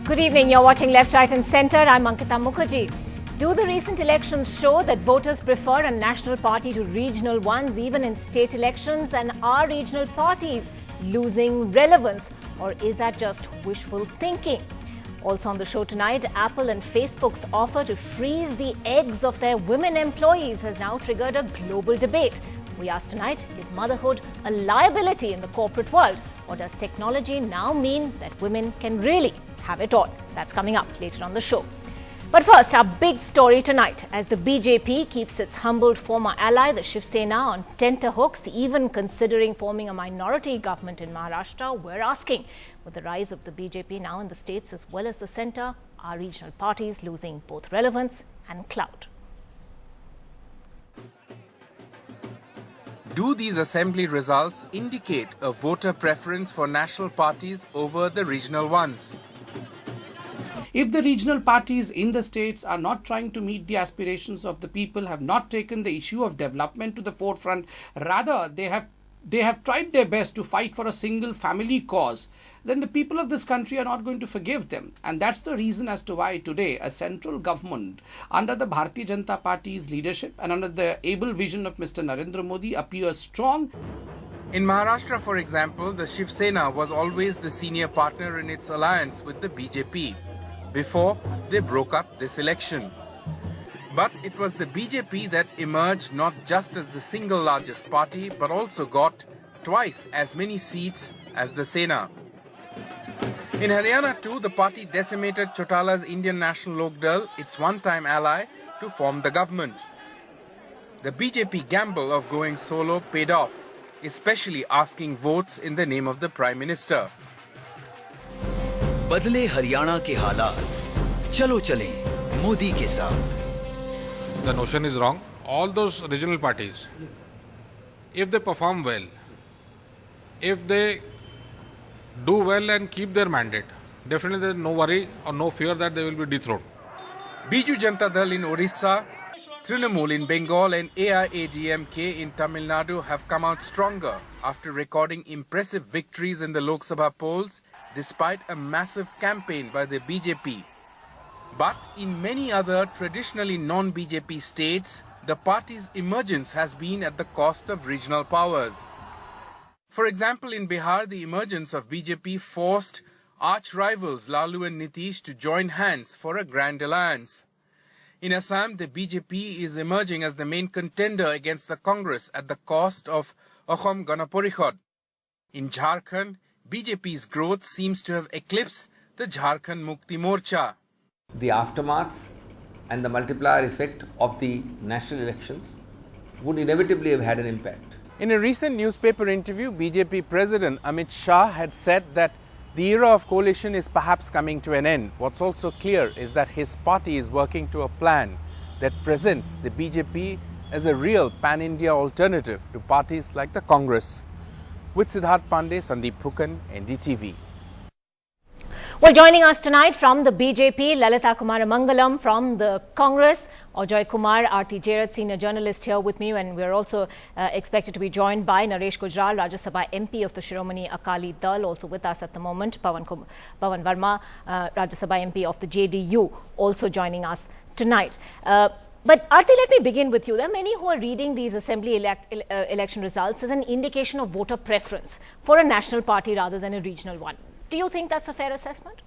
Good evening. You're watching Left, Right and Centre. I'm Ankita Mukherjee. Do the recent elections show that voters prefer a national party to regional ones, even in state elections? And are regional parties losing relevance? Or is that just wishful thinking? Also on the show tonight, Apple and Facebook's offer to freeze the eggs of their women employees has now triggered a global debate. We ask tonight, is motherhood a liability in the corporate world? Or does technology now mean that women can really have it all? That's coming up later on the show. But first, our big story tonight, as the BJP keeps its humbled former ally, the Shiv Sena, on tenterhooks, even considering forming a minority government in Maharashtra. We're asking, with the rise of the BJP now in the states as well as the centre, are regional parties losing both relevance and clout? Do these assembly results indicate a voter preference for national parties over the regional ones? If the regional parties in the states are not trying to meet the aspirations of the people, have not taken the issue of development to the forefront, rather they have tried their best to fight for a single family cause, then the people of this country are not going to forgive them. And that's the reason as to why today a central government under the Bharatiya Janata Party's leadership and under the able vision of Mr. Narendra Modi appears strong. In Maharashtra, for example, the Shiv Sena was always the senior partner in its alliance with the BJP before they broke up this election. But it was the BJP that emerged not just as the single largest party, but also got twice as many seats as the Sena. In Haryana too, the party decimated Chautala's Indian National Lok Dal, its one-time ally, to form the government. The BJP gamble of going solo paid off, especially asking votes in the name of the Prime Minister. बदले हरियाणा के हालात, चलो चलें मोदी के साथ. The notion is wrong. All those regional parties, if they perform well, if they do well and keep their mandate, definitely there is no worry or no fear that they will be dethroned. Biju Janata Dal in Orissa, Trinamool in Bengal and AIADMK in Tamil Nadu have come out stronger after recording impressive victories in the Lok Sabha polls despite a massive campaign by the BJP. But in many other traditionally non-BJP states, the party's emergence has been at the cost of regional powers. For example, in Bihar, the emergence of BJP forced arch-rivals Lalu and Nitish to join hands for a grand alliance. In Assam, the BJP is emerging as the main contender against the Congress at the cost of Ahom Ganaparichod. In Jharkhand, BJP's growth seems to have eclipsed the Jharkhand Mukti Morcha. The aftermath and the multiplier effect of the national elections would inevitably have had an impact. In a recent newspaper interview, BJP President Amit Shah had said that the era of coalition is perhaps coming to an end. What's also clear is that his party is working to a plan that presents the BJP as a real pan-India alternative to parties like the Congress. With Siddharth Pandey, Sandeep Phukan, NDTV. Well, joining us tonight from the BJP, Lalita Kumara Mangalam from the Congress, Ajoy Kumar, RT Jared, senior journalist here with me, and we're also expected to be joined by Naresh Gujral, Rajya Sabha MP of the Shiromani Akali Dal, also with us at the moment, Pawan Verma, Rajya Sabha MP of the JDU, also joining us tonight. But Aarti, let me begin with you. There are many who are reading these assembly election results as an indication of voter preference for a national party rather than a regional one. Do you think that's a fair assessment?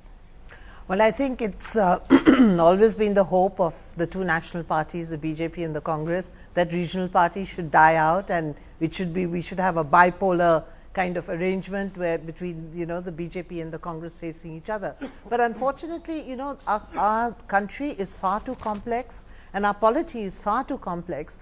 Well, I think it's always been the hope of the two national parties, the BJP and the Congress, that regional parties should die out, and we should have a bipolar kind of arrangement where between the BJP and the Congress facing each other. But unfortunately, our country is far too complex, and our polity is far too complex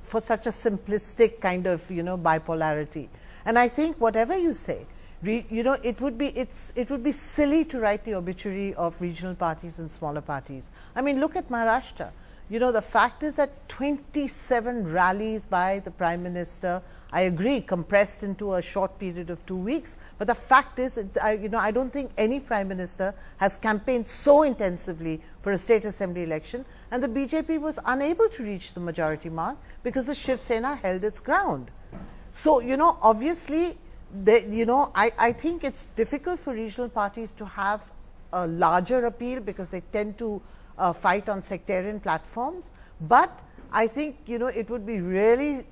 for such a simplistic kind of bipolarity. And I think whatever you say, it would be silly to write the obituary of regional parties and smaller parties. I mean, look at Maharashtra. The fact is that 27 rallies by the Prime Minister, I agree, compressed into a short period of 2 weeks. But the fact is, I don't think any Prime Minister has campaigned so intensively for a state assembly election, and the BJP was unable to reach the majority mark because the Shiv Sena held its ground. So, obviously, I think it's difficult for regional parties to have a larger appeal because they tend to fight on sectarian platforms. But I think, it would be really,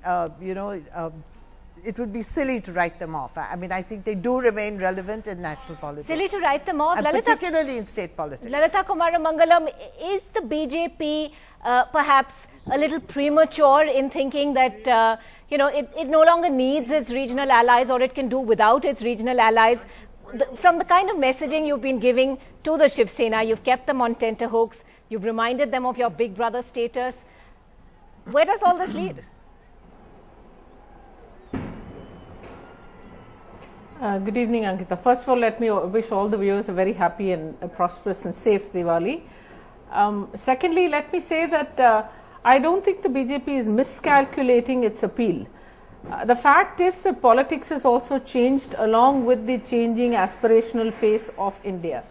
it would be silly to write them off. I mean, I think they do remain relevant in national politics. Silly to write them off, and particularly in state politics. Lalita Kumaramangalam, is the BJP perhaps a little premature in thinking that it no longer needs its regional allies, or it can do without its regional allies? From the kind of messaging you've been giving to the Shiv Sena, you've kept them on tenterhooks, you've reminded them of your big brother status. Where does all this lead? Good evening, Ankita. First of all, let me wish all the viewers a very happy and a prosperous and safe Diwali. Secondly, let me say that I don't think the BJP is miscalculating its appeal. The fact is that politics has also changed along with the changing aspirational face of India.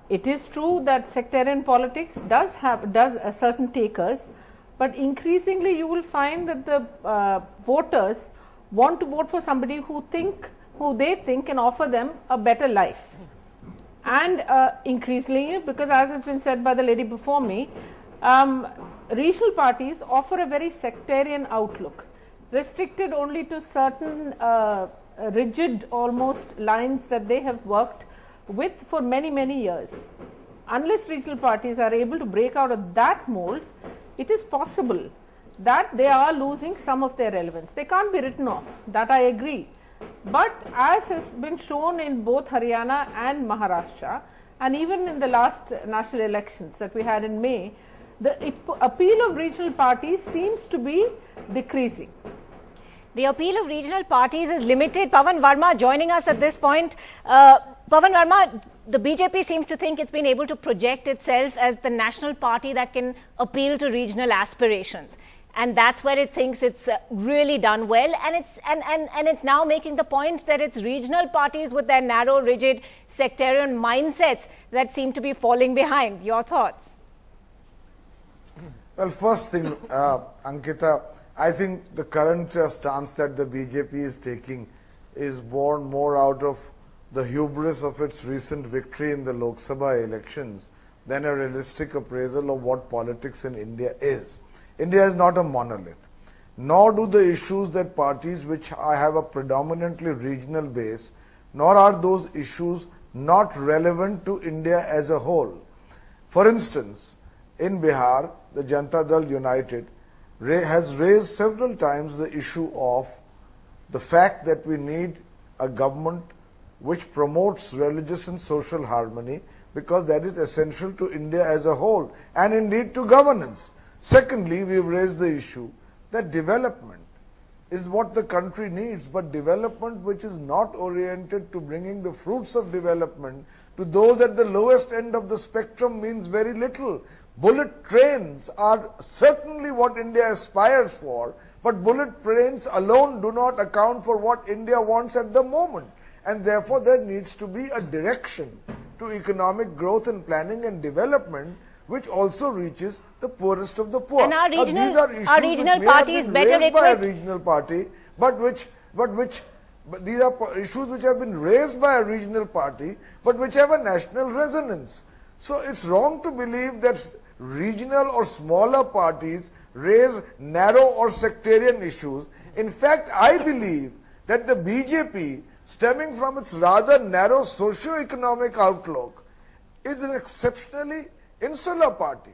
It is true that sectarian politics does certain takers, but increasingly you will find that the voters want to vote for somebody who they think can offer them a better life. And increasingly, because as has been said by the lady before me, regional parties offer a very sectarian outlook, restricted only to certain rigid almost lines that they have worked with for many, many years. Unless regional parties are able to break out of that mold, it is possible that they are losing some of their relevance. They can't be written off, that I agree. But as has been shown in both Haryana and Maharashtra, and even in the last national elections that we had in May, the appeal of regional parties seems to be decreasing. The appeal of regional parties is limited. Pawan Verma joining us at this point. Pawan Verma, the BJP seems to think it's been able to project itself as the national party that can appeal to regional aspirations. And that's where it thinks it's really done well. And it's now making the point that it's regional parties with their narrow, rigid, sectarian mindsets that seem to be falling behind. Your thoughts? Well, first thing, Ankita, I think the current stance that the BJP is taking is born more out of the hubris of its recent victory in the Lok Sabha elections than a realistic appraisal of what politics in India is. India is not a monolith, nor do the issues that parties which have a predominantly regional base, nor are those issues not relevant to India as a whole. For instance, in Bihar, the Janata Dal United has raised several times the issue of the fact that we need a government which promotes religious and social harmony, because that is essential to India as a whole and indeed to governance. Secondly, we have raised the issue that development is what the country needs, but development which is not oriented to bringing the fruits of development to those at the lowest end of the spectrum means very little. Bullet trains are certainly what India aspires for, but bullet trains alone do not account for what India wants at the moment. And therefore, there needs to be a direction to economic growth and planning and development which also reaches the poorest of the poor. And our regional parties better equipped by a regional party, but these are issues which have been raised by a regional party, but which have a national resonance. So it's wrong to believe that regional or smaller parties raise narrow or sectarian issues. In fact, I believe that the BJP, stemming from its rather narrow socio-economic outlook, is an exceptionally insular party.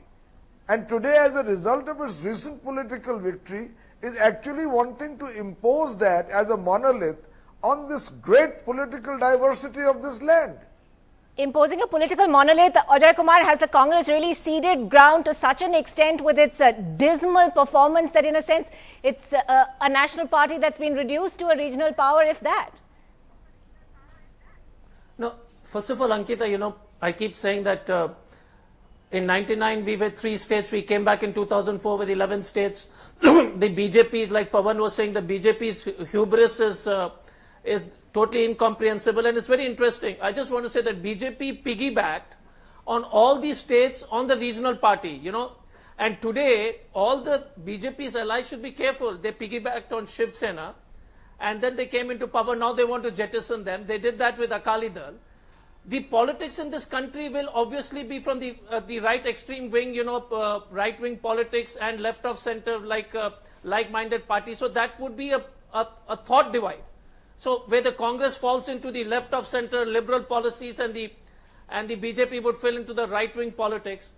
And today, as a result of its recent political victory, is actually wanting to impose that as a monolith on this great political diversity of this land. Imposing a political monolith, Ajay Kumar, has the Congress really ceded ground to such an extent with its dismal performance that in a sense it's a national party that's been reduced to a regional power, if that? No, first of all, Ankita, I keep saying that in 99 we were 3 states, we came back in 2004 with 11 states. The BJP, like Pawan was saying, the BJP's hubris is totally incomprehensible, and it's very interesting. I just want to say that BJP piggybacked on all these states on the regional party, and today all the BJP's allies should be careful. They piggybacked on Shiv Sena, and then they came into power. Now they want to jettison them. They did that with Akali Dal. the politics in this country will obviously be from the right extreme wing, right wing politics, and left of center like-minded parties. So that would be a thought divide. So where the Congress falls into the left of center liberal policies and the BJP would fall into the right wing politics.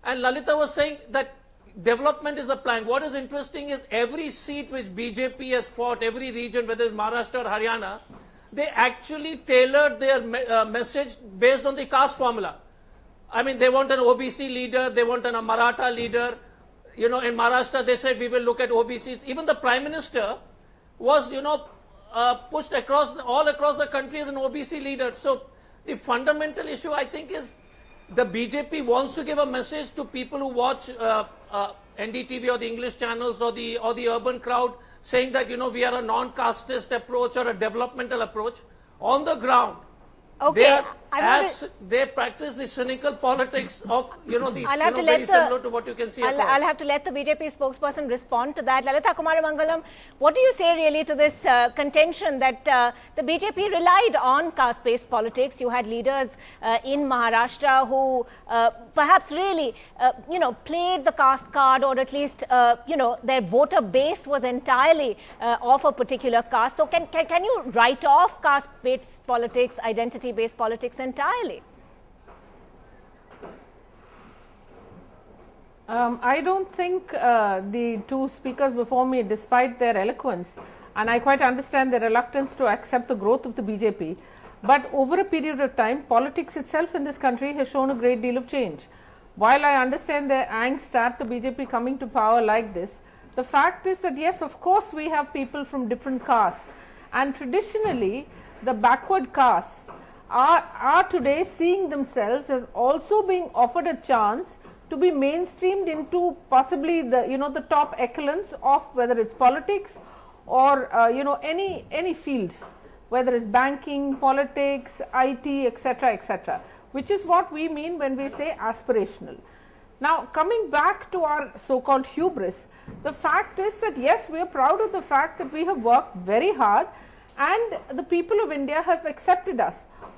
And Lalita was saying that development is the plan. What is interesting is every seat which BJP has fought, every region, whether it's Maharashtra or Haryana, they actually tailored their message based on the caste formula. I mean, they want an OBC leader, they want a Maratha leader. In Maharashtra, they said we will look at OBCs. Even the Prime Minister was, pushed all across the country as an OBC leader. So the fundamental issue, I think, is the BJP wants to give a message to people who watch NDTV or the English channels or the urban crowd, saying that, we are a non-casteist approach or a developmental approach. On the ground, Okay, they practice the cynical politics of, very similar to what you can see across. I'll have to let the BJP spokesperson respond to that. Lalita Kumaramangalam, what do you say really to this contention that the BJP relied on caste-based politics? You had leaders in Maharashtra who perhaps really, played the caste card, or at least, their voter base was entirely of a particular caste. So can you write off caste-based politics, identity-based politics entirely? I don't think the two speakers before me, despite their eloquence, and I quite understand their reluctance to accept the growth of the BJP, but over a period of time, politics itself in this country has shown a great deal of change. While I understand their angst at the BJP coming to power like this, the fact is that yes, of course, we have people from different castes, and traditionally, the backward castes are today seeing themselves as also being offered a chance to be mainstreamed into possibly the top echelons of whether it's politics or any field, whether it's banking, politics, IT, etc., which is what we mean when we say aspirational. Now, coming back to our so-called hubris, the fact is that yes, we are proud of the fact that we have worked very hard and the people of India have accepted us.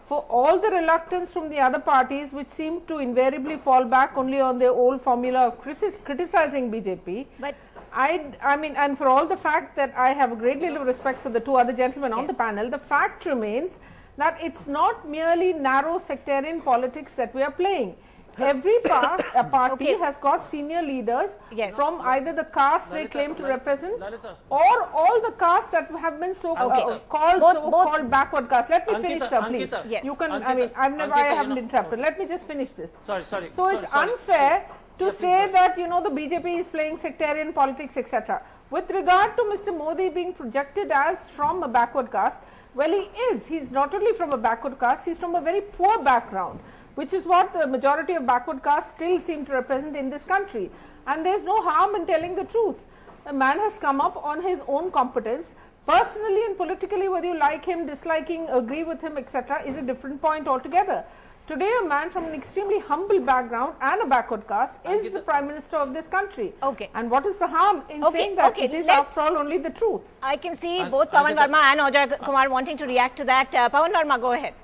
For all the reluctance from the other parties, which seem to invariably fall back only on their old formula of criticizing BJP, but I mean, and for all the fact that I have a great deal of respect for the two other gentlemen on the panel, the fact remains that it's not merely narrow sectarian politics that we are playing. Every party has got senior leaders from either the caste they claim to represent or all the castes that have been called backward castes. Let me finish, sir, please. Yes. You can, I haven't interrupted. Let me just finish this. Sorry. So it's unfair to say that, the BJP is playing sectarian politics, etc. With regard to Mr. Modi being projected as from a backward caste, well, he is. He's not only from a backward caste, he's from a very poor background, which is what the majority of backward castes still seem to represent in this country. And there's no harm in telling the truth. The man has come up on his own competence. Personally and politically, whether you like him, dislike him, agree with him, etc., is a different point altogether. Today, a man from an extremely humble background and a backward caste is the Prime Minister of this country. Okay. And what is the harm in saying that? It is, after all, only the truth. I can see both Pawan Verma and Ojay Kumar wanting to react to that. Pawan Verma, go ahead.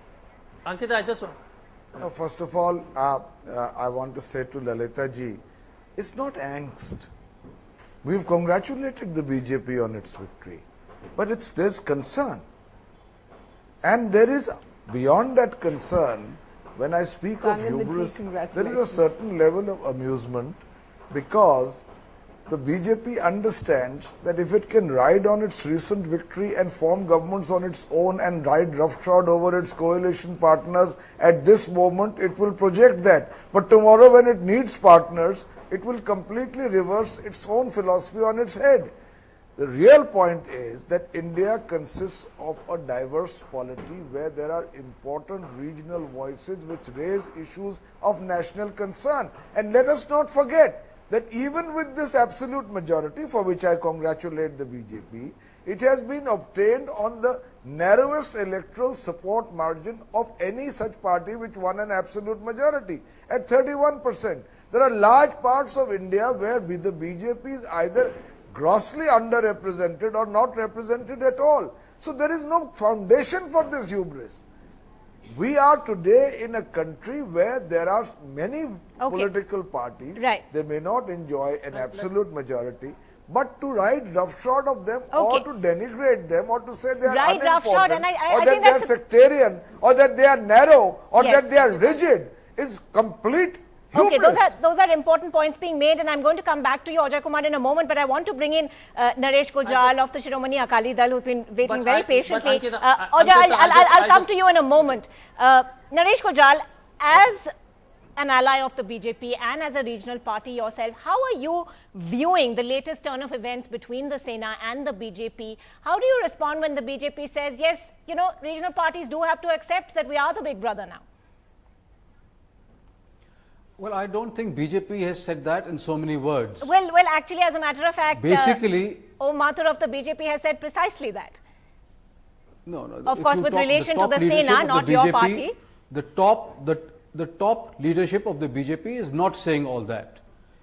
Ankita, I just want... First of all, I want to say to Lalita ji, it's not angst. We've congratulated the BJP on its victory, but there's concern. And there is, beyond that concern, when I speak of hubris, there is a certain level of amusement because the BJP understands that if it can ride on its recent victory and form governments on its own and ride roughshod over its coalition partners, at this moment it will project that. But tomorrow when it needs partners, it will completely reverse its own philosophy on its head. The real point is that India consists of a diverse polity where there are important regional voices which raise issues of national concern. And let us not forget that even with this absolute majority, for which I congratulate the BJP, it has been obtained on the narrowest electoral support margin of any such party which won an absolute majority, at 31%. There are large parts of India where the BJP is either grossly underrepresented or not represented at all. So there is no foundation for this hubris. We are today in a country where there are many political parties. Right. They may not enjoy an absolute majority, but to ride roughshod of them or to denigrate them or to say they are unimportant and I or think that they are sectarian or that they are narrow or that they are rigid is complete hubris. Okay, those are important points being made, and I'm going to come back to you, Ajay Kumar, in a moment, but I want to bring in Naresh Gujral of the Shiromani Akali Dal, who's been waiting very patiently. Ajay, I'll come to you in a moment. Naresh Gujral, as an ally of the BJP and as a regional party yourself, how are you viewing the latest turn of events between the Sena and the BJP? How do you respond when the BJP says, yes, you know, regional parties do have to accept that we are the big brother now? Well, I don't think BJP has said that in so many words. Well, actually, as a matter of fact, basically, Om Mathur of the BJP has said precisely that. No. Of course, with relation to the Sena, not your party. The top leadership of the BJP is not saying all that.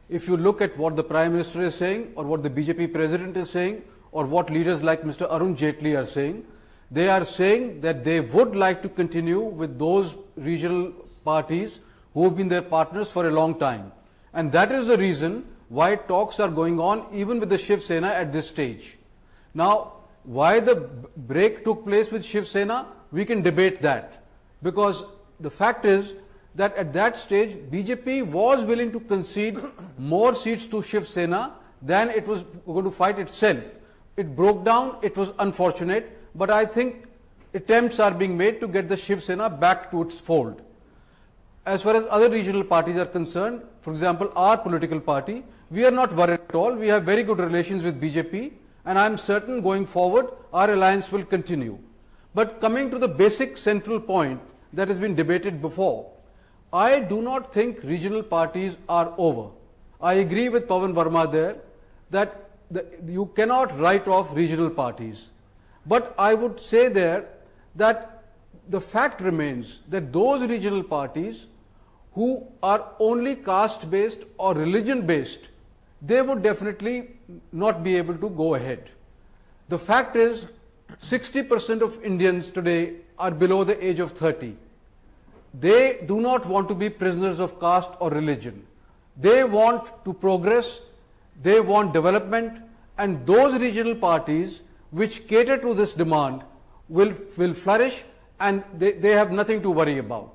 If you look at what the Prime Minister is saying, or what the BJP President is saying, or what leaders like Mr. Arun Jaitley are saying, they are saying that they would like to continue with those regional parties who have been their partners for a long time. And that is the reason why talks are going on even with the Shiv Sena at this stage. Now, why the break took place with Shiv Sena, we can debate that. Because the fact is that at that stage, BJP was willing to concede more seats to Shiv Sena than it was going to fight itself. It broke down, it was unfortunate, but I think attempts are being made to get the Shiv Sena back to its fold. As far as other regional parties are concerned, for example, our political party, we are not worried at all. We have very good relations with BJP, and I am certain going forward, our alliance will continue. But coming to the basic central point that has been debated before, I do not think regional parties are over. I agree with Pawan Verma there that you cannot write off regional parties. But I would say there that the fact remains that those regional parties who are only caste-based or religion-based, they would definitely not be able to go ahead. The fact is, 60% of Indians today are below the age of 30. They do not want to be prisoners of caste or religion. They want to progress, they want development, and those regional parties which cater to this demand will flourish, and they have nothing to worry about.